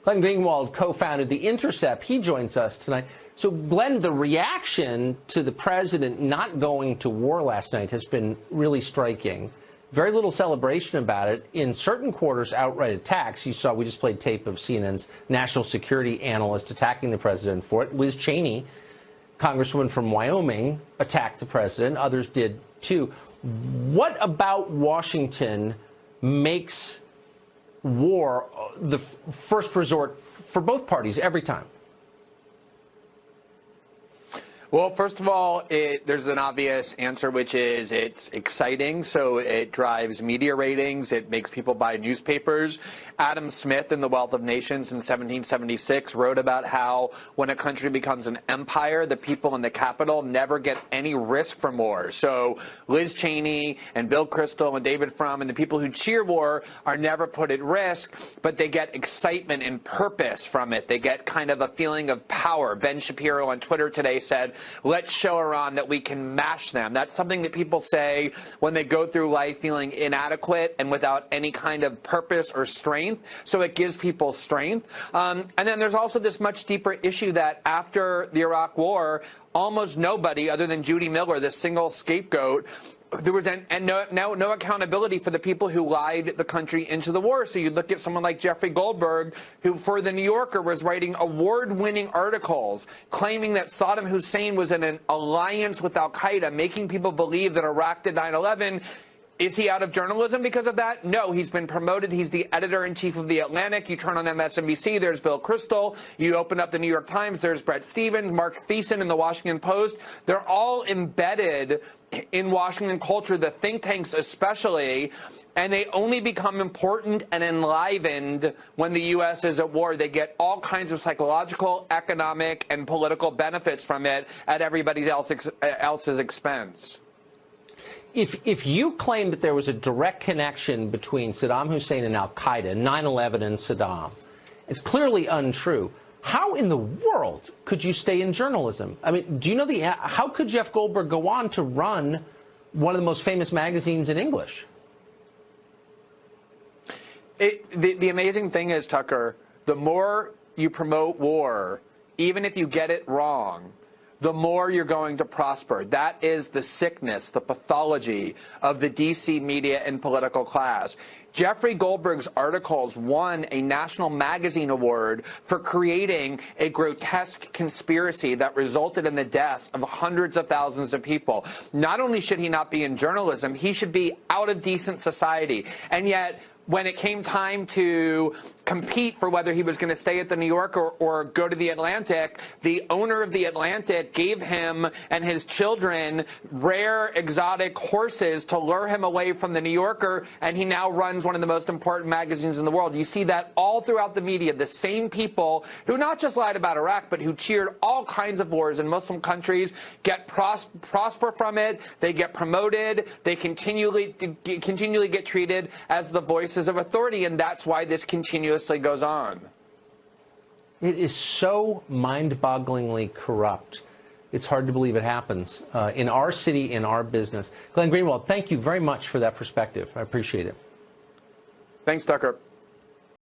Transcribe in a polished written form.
Glenn Greenwald co-founded the Intercept. He joins us tonight. So, Glenn, the reaction to the president not going to war last night has been really striking. Very little celebration about it. In certain quarters, outright attacks. You saw, we just played tape of CNN's national security analyst attacking the president for it. Liz Cheney, Congresswoman from Wyoming, attacked the president. Others did, too. What about Washington makes war the first resort for both parties every time? Well, first of all, there's an obvious answer, which is it's exciting. So it drives media ratings. It makes people buy newspapers. Adam Smith in The Wealth of Nations in 1776 wrote about how when a country becomes an empire, the people in the capital never get any risk from war. So Liz Cheney and Bill Kristol and David Frum and the people who cheer war are never put at risk, but they get excitement and purpose from it. They get kind of a feeling of power. Ben Shapiro on Twitter today said, let's show Iran that we can mash them. That's something that people say when they go through life feeling inadequate and without any kind of purpose or strength. So it gives people strength. And then there's also this much deeper issue that after the Iraq War, almost nobody other than Judy Miller, this single scapegoat, there was no accountability for the people who lied the country into the war. So you look at someone like Jeffrey Goldberg, who for The New Yorker was writing award-winning articles claiming that Saddam Hussein was in an alliance with al-Qaeda, making people believe that Iraq did 9/11. Is he out of journalism because of that? No, he's been promoted. He's the editor-in-chief of The Atlantic. You turn on MSNBC, there's Bill Kristol. You open up the New York Times, there's Bret Stephens, Mark Thiessen in the Washington Post. They're all embedded in Washington culture, the think tanks especially, and they only become important and enlivened when the U.S. is at war. They get all kinds of psychological, economic, and political benefits from it at everybody else's expense. If you claim that there was a direct connection between Saddam Hussein and al-Qaeda, 9/11 and Saddam, it's clearly untrue. How in the world could you stay in journalism? I mean, do you know how could Jeff Goldberg go on to run one of the most famous magazines in English? The amazing thing is, Tucker, the more you promote war, even if you get it wrong, the more you're going to prosper. That is the sickness, the pathology of the D.C. media and political class. Jeffrey Goldberg's articles won a National Magazine Award for creating a grotesque conspiracy that resulted in the deaths of hundreds of thousands of people. Not only should he not be in journalism, he should be out of decent society. And yet, when it came time to compete for whether he was going to stay at the New Yorker or go to the Atlantic, the owner of the Atlantic gave him and his children rare exotic horses to lure him away from the New Yorker, and he now runs one of the most important magazines in the world. You see that all throughout the media, the same people who not just lied about Iraq, but who cheered all kinds of wars in Muslim countries get prosper from it, they get promoted, they continually get treated as the voices of authority, and that's why this continuously goes on. It is so mind-bogglingly corrupt. It's hard to believe it happens in our city, in our business. Glenn Greenwald, thank you very much for that perspective. I appreciate it. Thanks, Tucker.